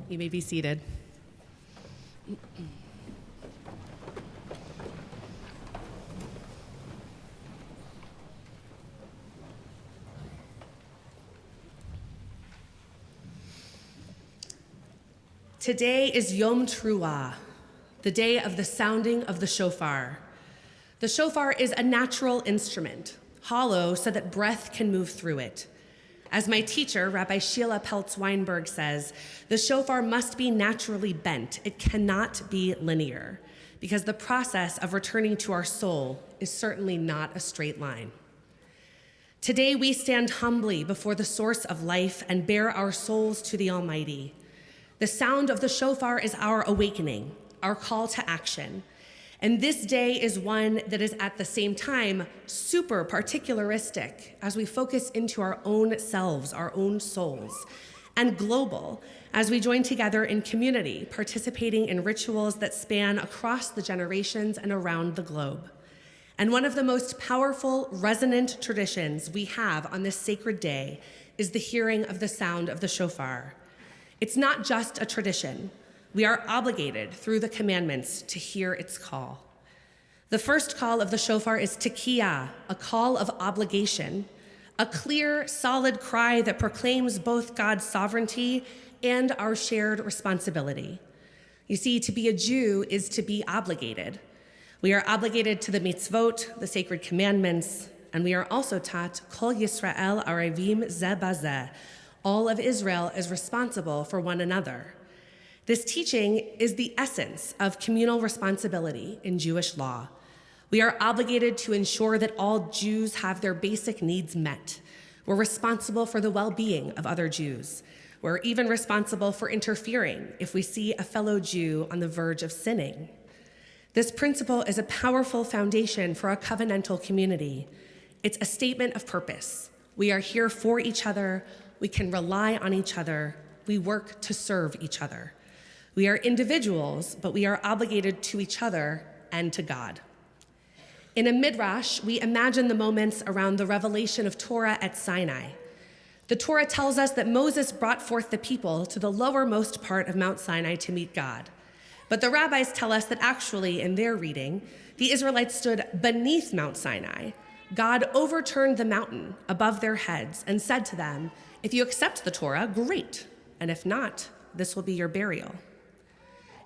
You may be seated. Today is Yom Teruah, the day of the sounding of the shofar. The shofar is a natural instrument, hollow so that breath can move through it. As my teacher, Rabbi Sheila Peltz-Weinberg says, the shofar must be naturally bent. It cannot be linear, because the process of returning to our soul is certainly not a straight line. Today we stand humbly before the source of life and bare our souls to the Almighty. The sound of the shofar is our awakening, our call to action. And this day is one that is at the same time super particularistic as we focus into our own selves, our own souls, and global as we join together in community, participating in rituals that span across the generations and around the globe. And one of the most powerful, resonant traditions we have on this sacred day is the hearing of the sound of the shofar. It's not just a tradition. We are obligated through the commandments to hear its call. The first call of the shofar is tekiyah, a call of obligation, a clear, solid cry that proclaims both God's sovereignty and our shared responsibility. You see, to be a Jew is to be obligated. We are obligated to the mitzvot, the sacred commandments, and we are also taught kol Yisrael arevim ze bazeh. All of Israel is responsible for one another. This teaching is the essence of communal responsibility in Jewish law. We are obligated to ensure that all Jews have their basic needs met. We're responsible for the well-being of other Jews. We're even responsible for interfering if we see a fellow Jew on the verge of sinning. This principle is a powerful foundation for a covenantal community. It's a statement of purpose. We are here for each other. We can rely on each other. We work to serve each other. We are individuals, but we are obligated to each other and to God. In a midrash, we imagine the moments around the revelation of Torah at Sinai. The Torah tells us that Moses brought forth the people to the lowermost part of Mount Sinai to meet God. But the rabbis tell us that actually, in their reading, the Israelites stood beneath Mount Sinai. God overturned the mountain above their heads and said to them, "If you accept the Torah, great, and if not, this will be your burial."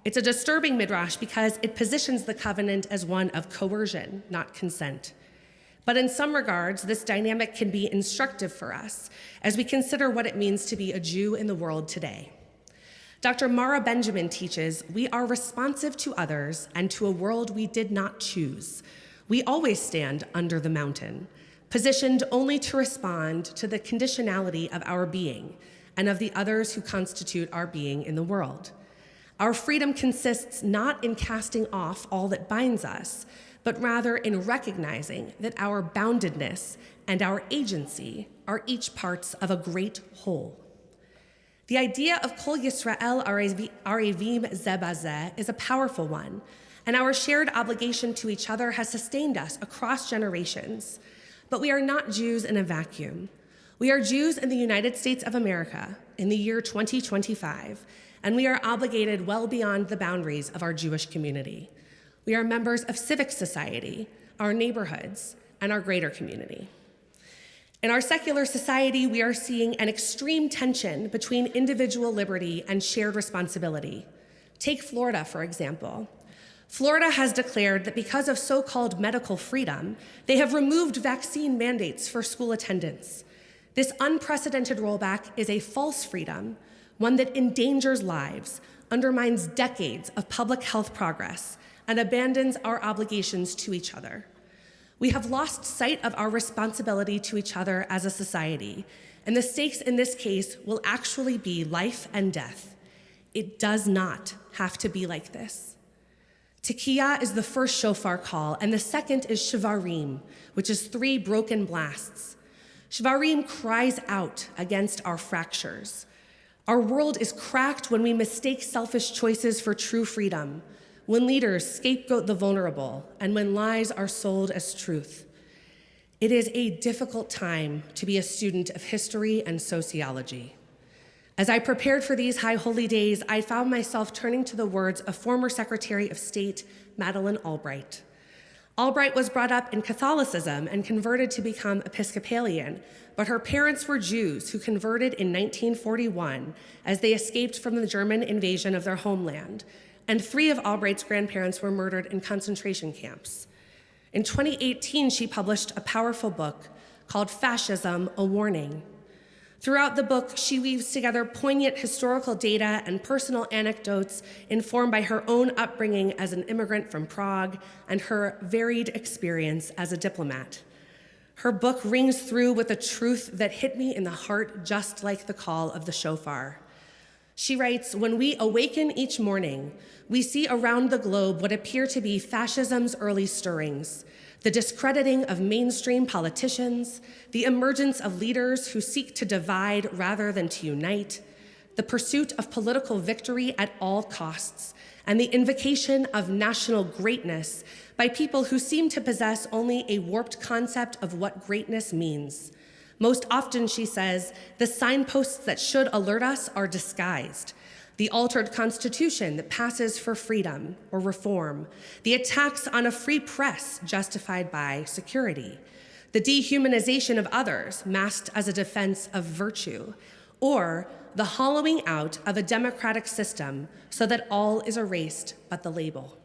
It's a disturbing midrash because it positions the covenant as one of coercion, not consent. But in some regards, this dynamic can be instructive for us as we consider what it means to be a Jew in the world today. Dr. Mara Benjamin teaches, we are responsive to others and to a world we did not choose. We always stand under the mountain, positioned only to respond to the conditionality of our being and of the others who constitute our being in the world. Our freedom consists not in casting off all that binds us, but rather in recognizing that our boundedness and our agency are each parts of a great whole. The idea of kol Yisrael arevim ze bazeh is a powerful one, and our shared obligation to each other has sustained us across generations. But we are not Jews in a vacuum. We are Jews in the United States of America in the year 2025, and we are obligated well beyond the boundaries of our Jewish community. We are members of civic society, our neighborhoods, and our greater community. In our secular society, we are seeing an extreme tension between individual liberty and shared responsibility. Take Florida, for example. Florida has declared that because of so-called medical freedom, they have removed vaccine mandates for school attendance. This unprecedented rollback is a false freedom, one that endangers lives, undermines decades of public health progress, and abandons our obligations to each other. We have lost sight of our responsibility to each other as a society, and the stakes in this case will actually be life and death. It does not have to be like this. Tekiyah is the first shofar call, and the second is shvarim, which is 3 broken blasts. Shvarim cries out against our fractures. Our world is cracked when we mistake selfish choices for true freedom, when leaders scapegoat the vulnerable, and when lies are sold as truth. It is a difficult time to be a student of history and sociology. As I prepared for these high holy days, I found myself turning to the words of former Secretary of State Madeleine Albright. Albright was brought up in Catholicism and converted to become Episcopalian, but her parents were Jews who converted in 1941 as they escaped from the German invasion of their homeland, and 3 of Albright's grandparents were murdered in concentration camps. In 2018, she published a powerful book called Fascism, A Warning. Throughout the book, she weaves together poignant historical data and personal anecdotes informed by her own upbringing as an immigrant from Prague and her varied experience as a diplomat. Her book rings through with a truth that hit me in the heart just like the call of the shofar. She writes, "When we awaken each morning, we see around the globe what appear to be fascism's early stirrings, the discrediting of mainstream politicians, the emergence of leaders who seek to divide rather than to unite, the pursuit of political victory at all costs, and the invocation of national greatness by people who seem to possess only a warped concept of what greatness means. Most often," she says, "the signposts that should alert us are disguised. The altered constitution that passes for freedom or reform, the attacks on a free press justified by security, the dehumanization of others masked as a defense of virtue, or the hollowing out of a democratic system so that all is erased but the label."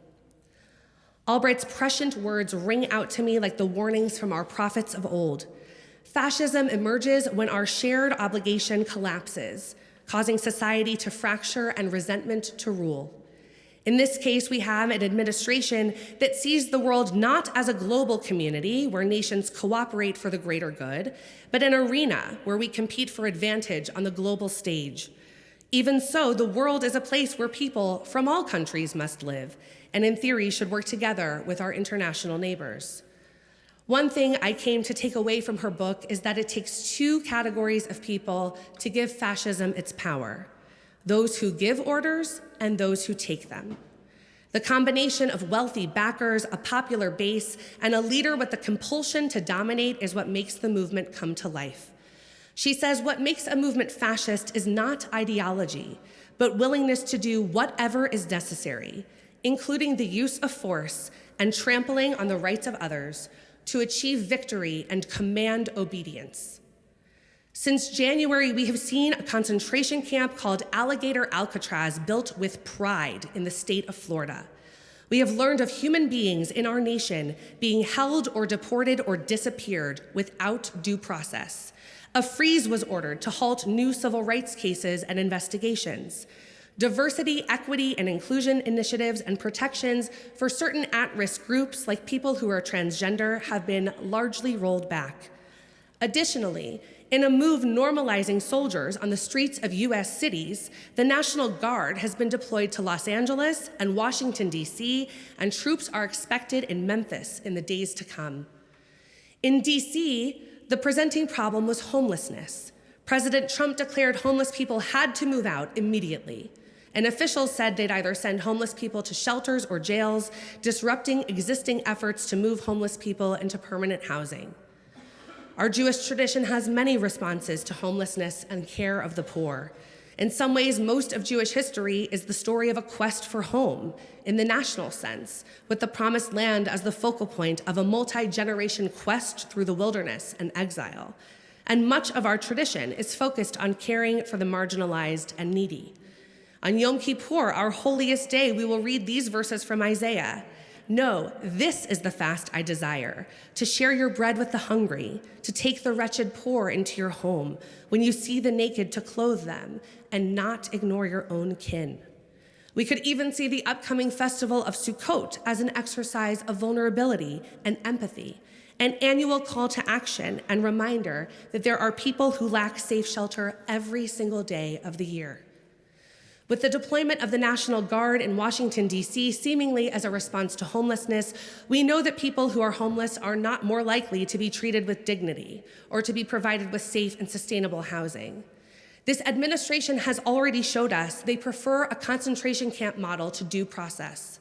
Albright's prescient words ring out to me like the warnings from our prophets of old. Fascism emerges when our shared obligation collapses, causing society to fracture and resentment to rule. In this case, we have an administration that sees the world not as a global community where nations cooperate for the greater good, but an arena where we compete for advantage on the global stage. Even so, the world is a place where people from all countries must live, and in theory should work together with our international neighbors. One thing I came to take away from her book is that it takes 2 categories of people to give fascism its power: those who give orders and those who take them. The combination of wealthy backers, a popular base, and a leader with the compulsion to dominate is what makes the movement come to life. She says what makes a movement fascist is not ideology, but willingness to do whatever is necessary, including the use of force and trampling on the rights of others, to achieve victory and command obedience. Since January, we have seen a concentration camp called Alligator Alcatraz built with pride in the state of Florida. We have learned of human beings in our nation being held or deported or disappeared without due process. A freeze was ordered to halt new civil rights cases and investigations. Diversity, equity, and inclusion initiatives and protections for certain at-risk groups, like people who are transgender, have been largely rolled back. Additionally, in a move normalizing soldiers on the streets of U.S. cities, the National Guard has been deployed to Los Angeles and Washington, D.C., and troops are expected in Memphis in the days to come. In D.C., the presenting problem was homelessness. President Trump declared homeless people had to move out immediately. And officials said they'd either send homeless people to shelters or jails, disrupting existing efforts to move homeless people into permanent housing. Our Jewish tradition has many responses to homelessness and care of the poor. In some ways, most of Jewish history is the story of a quest for home in the national sense, with the Promised Land as the focal point of a multi-generation quest through the wilderness and exile. And much of our tradition is focused on caring for the marginalized and needy. On Yom Kippur, our holiest day, we will read these verses from Isaiah. "No, this is the fast I desire, to share your bread with the hungry, to take the wretched poor into your home, when you see the naked to clothe them, and not ignore your own kin." We could even see the upcoming festival of Sukkot as an exercise of vulnerability and empathy, an annual call to action and reminder that there are people who lack safe shelter every single day of the year. With the deployment of the National Guard in Washington, D.C., seemingly as a response to homelessness, we know that people who are homeless are not more likely to be treated with dignity or to be provided with safe and sustainable housing. This administration has already showed us they prefer a concentration camp model to due process.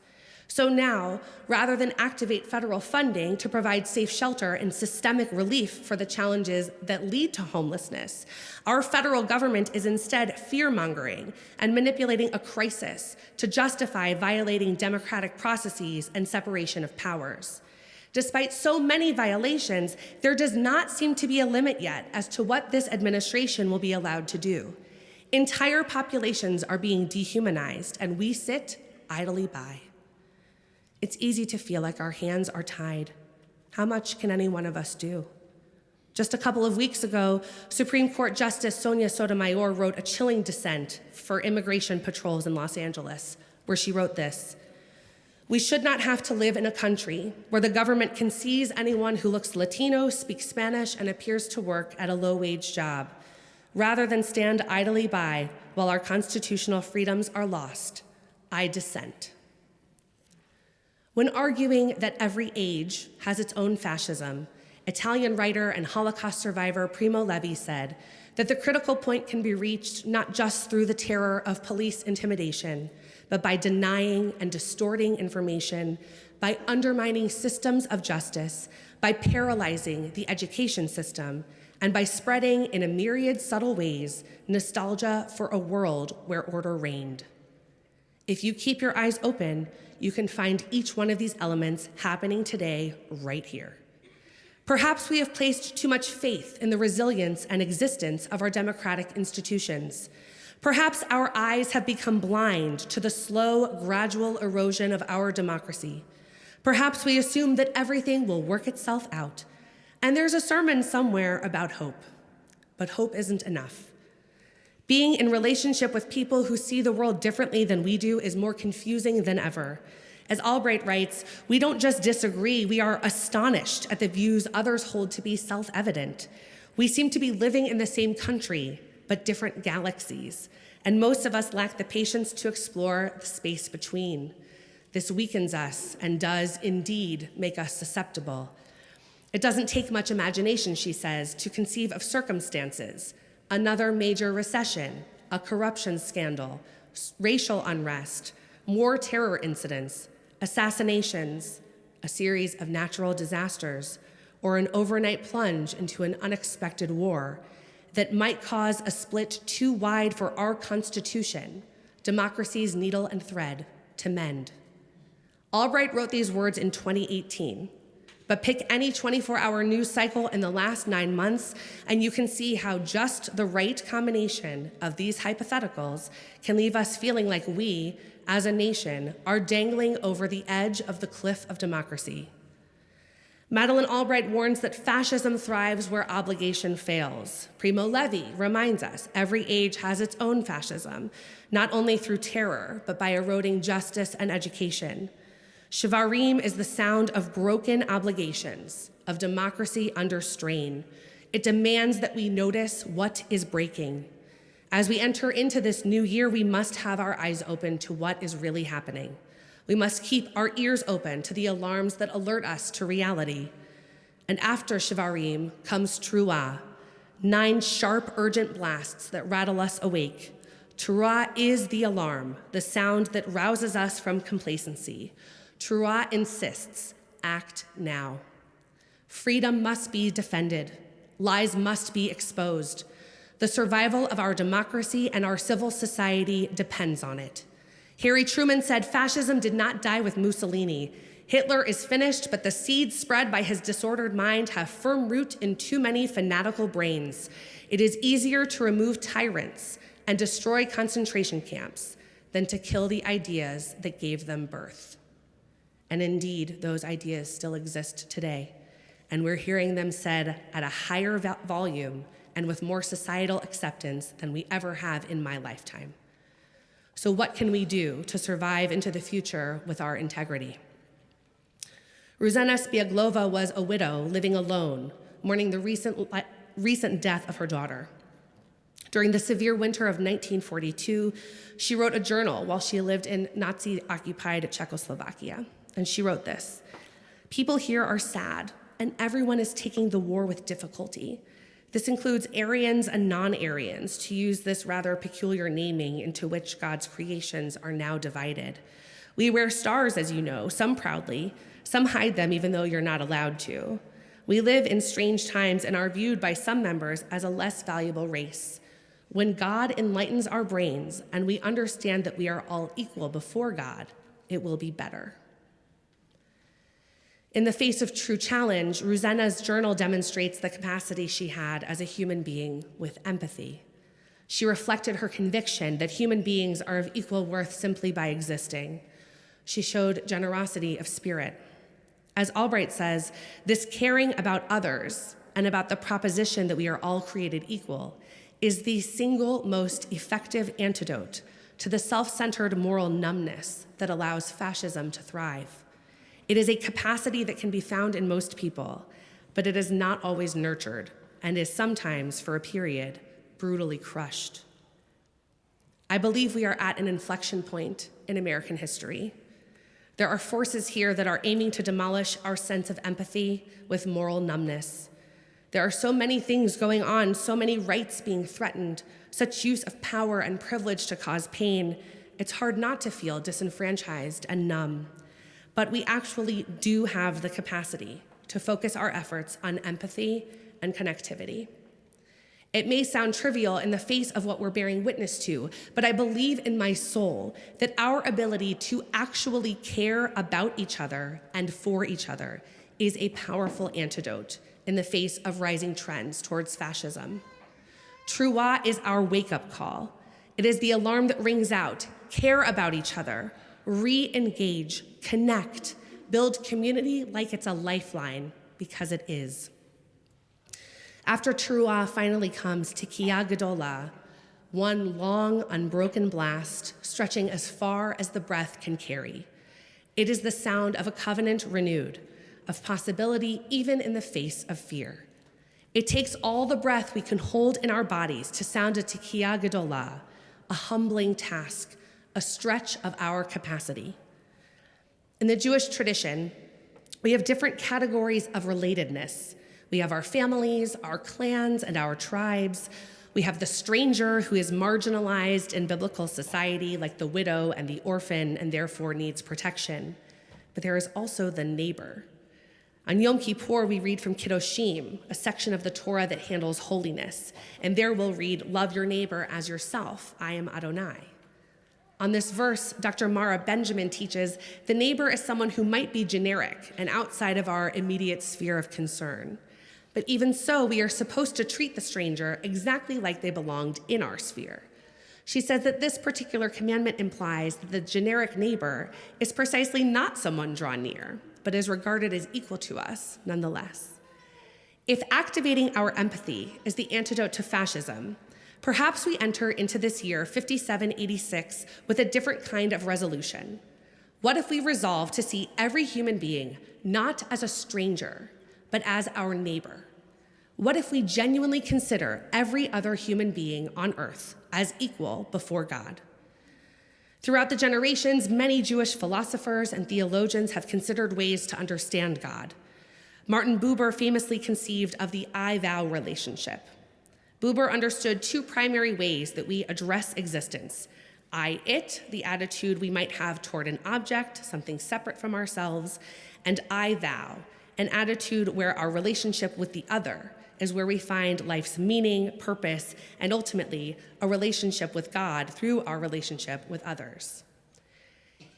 So now, rather than activate federal funding to provide safe shelter and systemic relief for the challenges that lead to homelessness, our federal government is instead fear-mongering and manipulating a crisis to justify violating democratic processes and separation of powers. Despite so many violations, there does not seem to be a limit yet as to what this administration will be allowed to do. Entire populations are being dehumanized, and we sit idly by. It's easy to feel like our hands are tied. How much can any one of us do? Just a couple of weeks ago, Supreme Court Justice Sonia Sotomayor wrote a chilling dissent for immigration patrols in Los Angeles, where she wrote this: "We should not have to live in a country where the government can seize anyone who looks Latino, speaks Spanish, and appears to work at a low-wage job, rather than stand idly by while our constitutional freedoms are lost. I dissent." When arguing that every age has its own fascism, Italian writer and Holocaust survivor Primo Levi said that the critical point can be reached not just through the terror of police intimidation, but by denying and distorting information, by undermining systems of justice, by paralyzing the education system, and by spreading in a myriad subtle ways nostalgia for a world where order reigned. If you keep your eyes open, you can find each one of these elements happening today right here. Perhaps we have placed too much faith in the resilience and existence of our democratic institutions. Perhaps our eyes have become blind to the slow, gradual erosion of our democracy. Perhaps we assume that everything will work itself out, and there's a sermon somewhere about hope. But hope isn't enough. Being in relationship with people who see the world differently than we do is more confusing than ever. As Albright writes, we don't just disagree, we are astonished at the views others hold to be self-evident. We seem to be living in the same country, but different galaxies, and most of us lack the patience to explore the space between. This weakens us and does indeed make us susceptible. It doesn't take much imagination, she says, to conceive of circumstances: another major recession, a corruption scandal, racial unrest, more terror incidents, assassinations, a series of natural disasters, or an overnight plunge into an unexpected war that might cause a split too wide for our Constitution, democracy's needle and thread, to mend. Albright wrote these words in 2018. But pick any 24-hour news cycle in the last 9 months, and you can see how just the right combination of these hypotheticals can leave us feeling like we, as a nation, are dangling over the edge of the cliff of democracy. Madeleine Albright warns that fascism thrives where obligation fails. Primo Levi reminds us every age has its own fascism, not only through terror, but by eroding justice and education. Shvarim is the sound of broken obligations, of democracy under strain. It demands that we notice what is breaking. As we enter into this new year, we must have our eyes open to what is really happening. We must keep our ears open to the alarms that alert us to reality. And after Shvarim comes Teruah, 9 sharp, urgent blasts that rattle us awake. Teruah is the alarm, the sound that rouses us from complacency. Teruah insists, act now. Freedom must be defended. Lies must be exposed. The survival of our democracy and our civil society depends on it. Harry Truman said fascism did not die with Mussolini. Hitler is finished, but the seeds spread by his disordered mind have firm root in too many fanatical brains. It is easier to remove tyrants and destroy concentration camps than to kill the ideas that gave them birth. And indeed, those ideas still exist today, and we're hearing them said at a higher volume and with more societal acceptance than we ever have in my lifetime. So what can we do to survive into the future with our integrity? Ruzena Spiaglova was a widow living alone, mourning the recent death of her daughter. During the severe winter of 1942, she wrote a journal while she lived in Nazi-occupied Czechoslovakia. And she wrote this: "People here are sad, and everyone is taking the war with difficulty. This includes Aryans and non-Aryans, to use this rather peculiar naming into which God's creations are now divided. We wear stars, as you know, some proudly, some hide them even though you're not allowed to. We live in strange times and are viewed by some members as a less valuable race. When God enlightens our brains and we understand that we are all equal before God, it will be better. In the face of true challenge, Ruzena's journal demonstrates the capacity she had as a human being with empathy. She reflected her conviction that human beings are of equal worth simply by existing. She showed generosity of spirit. As Albright says, this caring about others and about the proposition that we are all created equal is the single most effective antidote to the self-centered moral numbness that allows fascism to thrive. It is a capacity that can be found in most people, but it is not always nurtured and is sometimes, for a period, brutally crushed. I believe we are at an inflection point in American history. There are forces here that are aiming to demolish our sense of empathy with moral numbness. There are so many things going on, so many rights being threatened, such use of power and privilege to cause pain. It's hard not to feel disenfranchised and numb. But we actually do have the capacity to focus our efforts on empathy and connectivity. It may sound trivial in the face of what we're bearing witness to, but I believe in my soul that our ability to actually care about each other and for each other is a powerful antidote in the face of rising trends towards fascism. Truah is our wake-up call. It is the alarm that rings out: care about each other, re-engage, connect, build community like it's a lifeline, because it is. After Truah finally comes Tekiah Gedolah, one long, unbroken blast stretching as far as the breath can carry. It is the sound of a covenant renewed, of possibility even in the face of fear. It takes all the breath we can hold in our bodies to sound a Tekiah Gedolah, a humbling task, a stretch of our capacity. In the Jewish tradition, we have different categories of relatedness. We have our families, our clans, and our tribes. We have the stranger who is marginalized in biblical society, like the widow and the orphan, and therefore needs protection. But there is also the neighbor. On Yom Kippur, we read from Kiddushim, a section of the Torah that handles holiness. And there we'll read, "Love your neighbor as yourself. I am Adonai." On this verse, Dr. Mara Benjamin teaches the neighbor is someone who might be generic and outside of our immediate sphere of concern. But even so, we are supposed to treat the stranger exactly like they belonged in our sphere. She says that this particular commandment implies that the generic neighbor is precisely not someone drawn near, but is regarded as equal to us nonetheless. If activating our empathy is the antidote to fascism, perhaps we enter into this year 5786 with a different kind of resolution. What if we resolve to see every human being not as a stranger, but as our neighbor? What if we genuinely consider every other human being on earth as equal before God? Throughout the generations, many Jewish philosophers and theologians have considered ways to understand God. Martin Buber famously conceived of the I-thou relationship. Buber understood two primary ways that we address existence: I-it, the attitude we might have toward an object, something separate from ourselves, and I-thou, an attitude where our relationship with the other is where we find life's meaning, purpose, and ultimately a relationship with God through our relationship with others.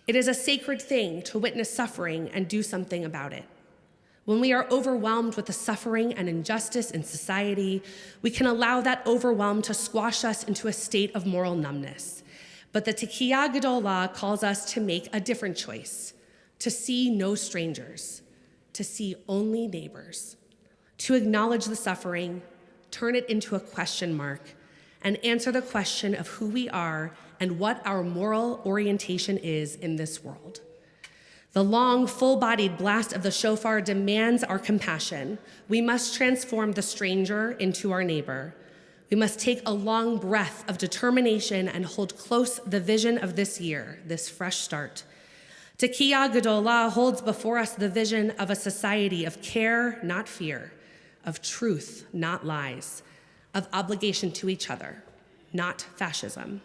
It is a sacred thing to witness suffering and do something about it. When we are overwhelmed with the suffering and injustice in society, we can allow that overwhelm to squash us into a state of moral numbness. But the Tekiah Gedolah calls us to make a different choice, to see no strangers, to see only neighbors, to acknowledge the suffering, turn it into a question mark, and answer the question of who we are and what our moral orientation is in this world. The long, full-bodied blast of the shofar demands our compassion. We must transform the stranger into our neighbor. We must take a long breath of determination and hold close the vision of this year, this fresh start. Tekiah Gedolah holds before us the vision of a society of care, not fear, of truth, not lies, of obligation to each other, not fascism.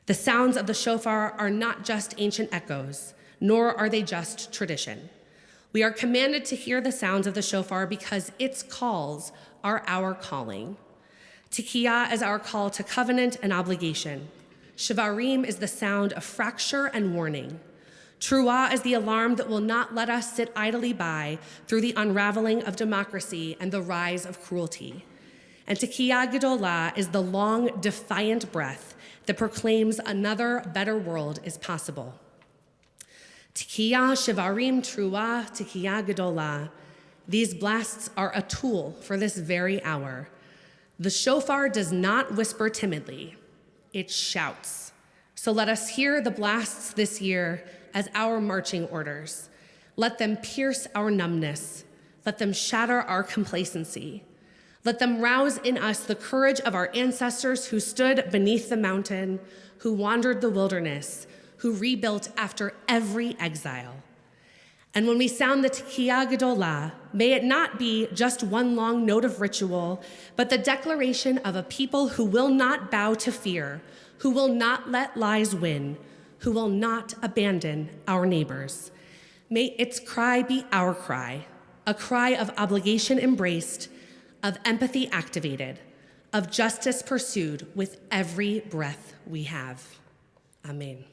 The sounds of the shofar are not just ancient echoes, nor are they just tradition. We are commanded to hear the sounds of the shofar because its calls are our calling. Tikiyah is our call to covenant and obligation. Shivarim is the sound of fracture and warning. Truah is the alarm that will not let us sit idly by through the unraveling of democracy and the rise of cruelty. And Tikiyah Gedolah is the long, defiant breath that proclaims another, better world is possible. Tikiyah, Shivarim, Truah, Tikiyah Gedolah. These blasts are a tool for this very hour. The shofar does not whisper timidly, it shouts. So let us hear the blasts this year as our marching orders. Let them pierce our numbness. Let them shatter our complacency. Let them rouse in us the courage of our ancestors who stood beneath the mountain, who wandered the wilderness, who rebuilt after every exile. And when we sound the Tikiyah Gedolah, may it not be just one long note of ritual, but the declaration of a people who will not bow to fear, who will not let lies win, who will not abandon our neighbors. May its cry be our cry, a cry of obligation embraced, of empathy activated, of justice pursued with every breath we have. Amen.